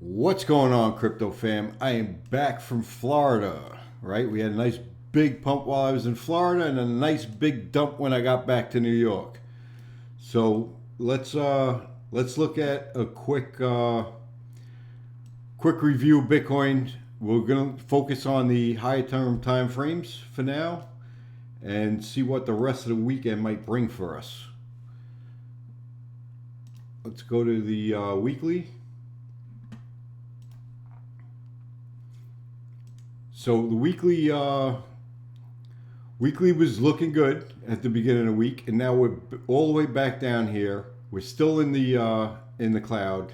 What's going on, crypto fam? I am back from Florida, right? We had a nice big pump while I was in Florida and a nice big dump when I got back to New York. So let's look at a quick review of Bitcoin. We're going to focus on the high term time frames for now and see what the rest of the weekend might bring for us. Let's go to the weekly. So the weekly was looking good at the beginning of the week, and now we're all the way back down here. We're still in the cloud,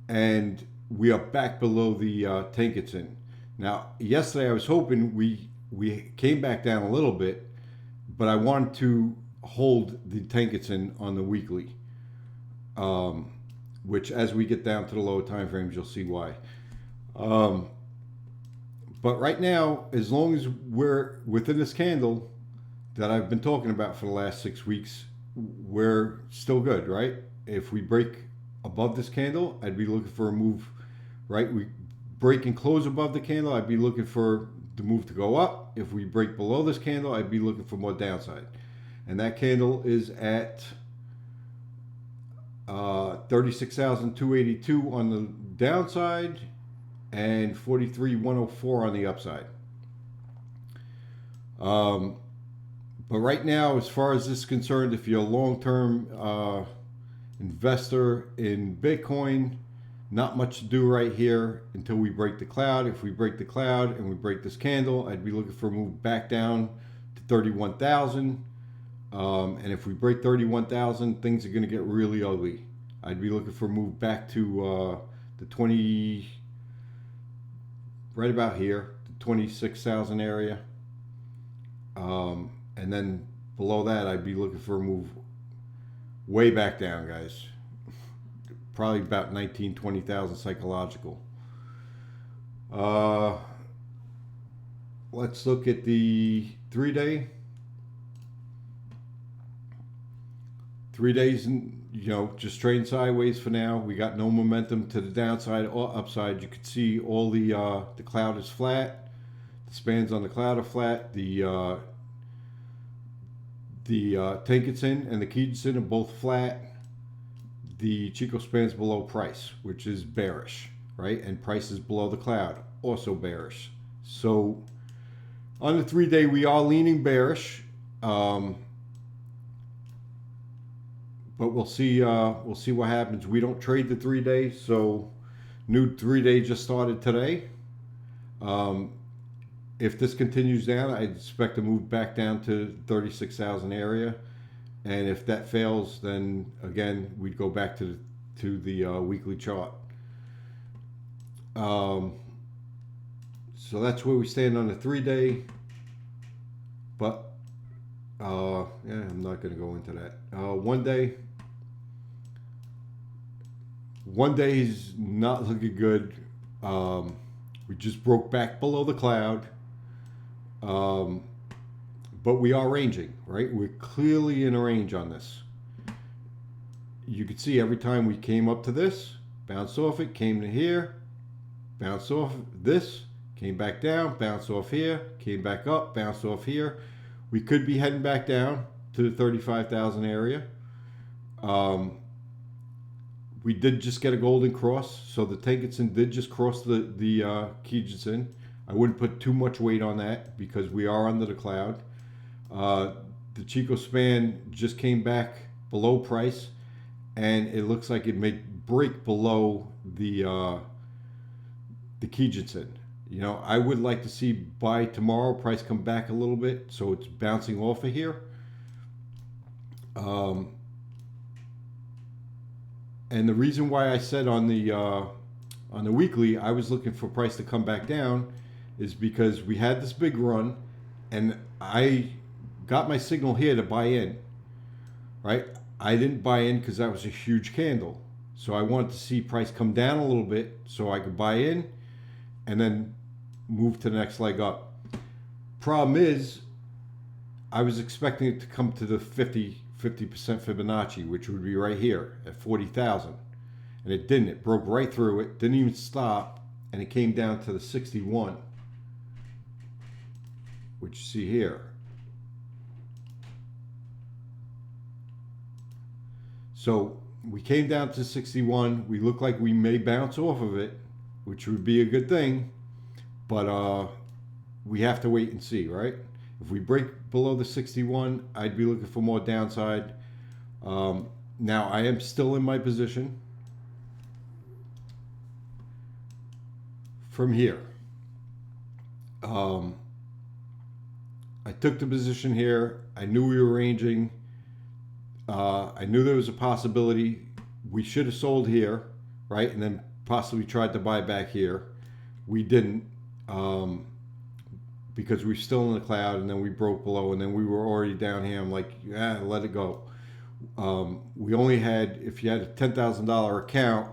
and we are back below the Tankerton. Now, yesterday I was hoping we came back down a little bit, but I wanted to hold the Tankerton on the weekly, which as we get down to the lower time frames, you'll see why. But right now, as long as we're within this candle that I've been talking about for the last 6 weeks, we're still good, right? If we break above this candle, I'd be looking for a move, right? We break and close above the candle, I'd be looking for the move to go up. If we break below this candle, I'd be looking for more downside. And that candle is at 36,282 on the downside and 43,104 on the upside. But right now, as far as this is concerned, if you're a long-term investor in Bitcoin, not much to do right here until we break the cloud. If we break the cloud and we break this candle, I'd be looking for a move back down to 31,000. And if we break 31,000, things are going to get really ugly. I'd be looking for a move back to the 20, right about here, the 26,000 area. And then below that, I'd be looking for a move way back down, guys. Probably about 19, 20,000 psychological. Let's look at the 3-day. 3 days, just trading sideways for now. We got no momentum to the downside or upside. You can see all the cloud is flat. The spans on the cloud are flat. The Tankerton and the Kijisen are both flat. The Chico spans below price, which is bearish, right? And price is below the cloud, also bearish. So on the 3-day, we are leaning bearish. But we'll see what happens. We don't trade the 3-day, so new 3-day just started today. If this continues down, I expect to move back down to 36,000 area, and if that fails, then again we'd go back to the weekly chart. So that's where we stand on the 3-day. But yeah, I'm not going to go into that. 1 day is not looking good. We just broke back below the cloud. But we are ranging, right? We're clearly in a range on this. You could see every time we came up to this, bounced off it, came to here, bounced off this, came back down, bounced off here, came back up, bounced off here. We could be heading back down to the 35,000 area. We did just get a golden cross, so the Tankerton did just cross the Kijisen. I wouldn't put too much weight on that because we are under the cloud. The Chico span just came back below price, and it looks like it may break below the Kijisen. I would like to see by tomorrow price come back a little bit, so it's bouncing off of here. And the reason why I said on the weekly I was looking for price to come back down is because we had this big run, and I got my signal here to buy in, right? I didn't buy in because that was a huge candle. So I wanted to see price come down a little bit so I could buy in and then move to the next leg up. Problem is, I was expecting it to come to the 50% Fibonacci, which would be right here at 40,000. and it didn't. It broke right through it, didn't even stop, and it came down to the 61, which you see here. So we came down to 61. We look like we may bounce off of it, which would be a good thing, but we have to wait and see, right? If we break below the 61, I'd be looking for more downside. Now I am still in my position from here. I took the position here. I knew we were ranging. I knew there was a possibility we should have sold here, right? And then possibly tried to buy back here. We didn't, because we were still in the cloud, and then we broke below, and then we were already down here. I'm like, yeah, let it go. We only had, if you had a $10,000 account,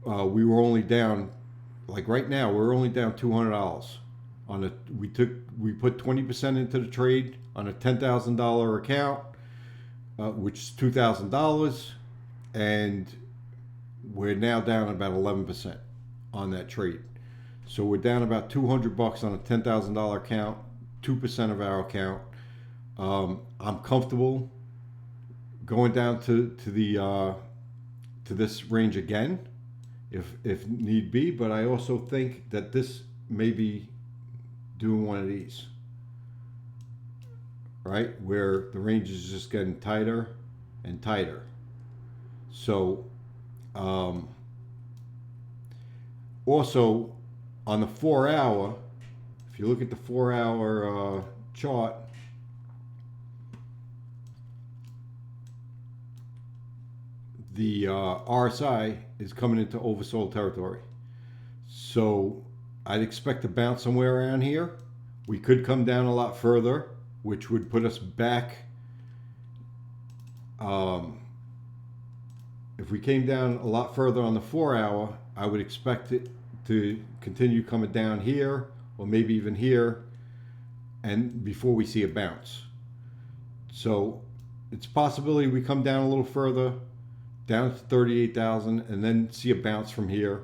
we were only down, like right now, we're only down $200 on a. We put 20% into the trade on a $10,000 account, which is $2,000, and we're now down about 11% on that trade. So we're down about $200 on a $10,000 account, 2% of our account. I'm comfortable going down to this range again, if need be. But I also think that this may be doing one of these, right, where the range is just getting tighter and tighter. So also on the 4 hour, if you look at the 4 hour chart, the RSI is coming into oversold territory. So I'd expect to bounce somewhere around here. We could come down a lot further, which would put us back. If we came down a lot further on the 4 hour, I would expect it to continue coming down here, or maybe even here, and before we see a bounce. So it's a possibility we come down a little further, down to 38,000, and then see a bounce from here.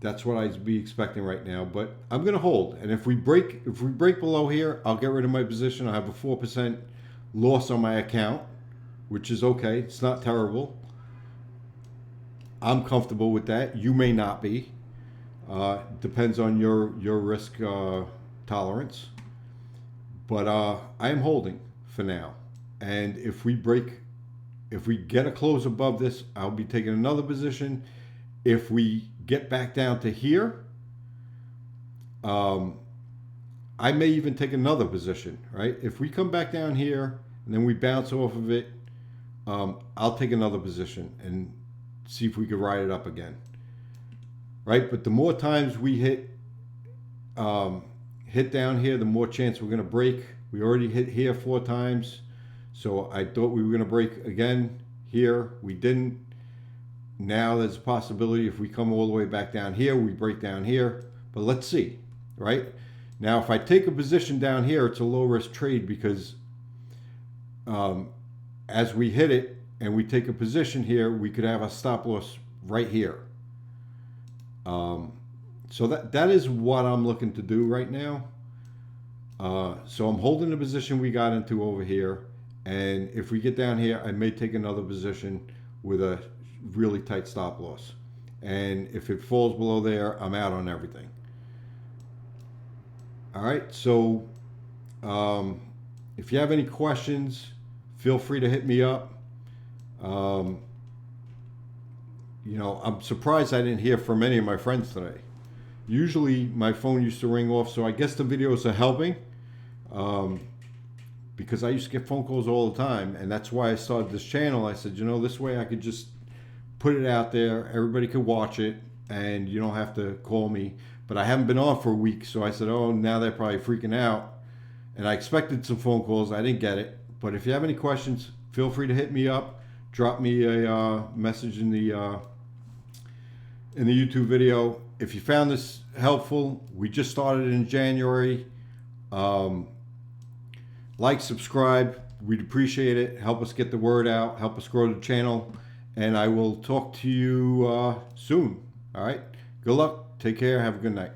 That's what I'd be expecting right now, but I'm going to hold. And if we break below here, I'll get rid of my position. I have a 4% loss on my account, which is okay. It's not terrible. I'm comfortable with that. You may not be. Depends on your risk tolerance. But I am holding for now. And if we get a close above this, I'll be taking another position. If we get back down to here, I may even take another position, right? If we come back down here and then we bounce off of it, I'll take another position and see if we could ride it up again, right? But the more times we hit down here, the more chance we're going to break. We already hit here 4 times, so I thought we were going to break again here. We didn't. Now there's a possibility if we come all the way back down here, we break down here. But let's see, right? Now, if I take a position down here, it's a low risk trade because as we hit it and we take a position here, we could have a stop loss right here. So that is what I'm looking to do right now. So I'm holding the position we got into over here. And if we get down here, I may take another position with a really tight stop loss. And if it falls below there, I'm out on everything. All right, so if you have any questions, feel free to hit me up. You know, I'm surprised I didn't hear from any of my friends today. Usually my phone used to ring off, so I guess the videos are helping. Because I used to get phone calls all the time, and that's why I started this channel. I said, you know, this way I could just put it out there, everybody could watch it, and you don't have to call me. But I haven't been on for a week, so I said, oh, now they're probably freaking out. And I expected some phone calls. I didn't get it. But if you have any questions, feel free to hit me up. Drop me a message in the YouTube video. If you found this helpful, we just started in January. Like, subscribe. We'd appreciate it. Help us get the word out. Help us grow the channel. and I will talk to you soon. All right. Good luck. Take care. Have a good night.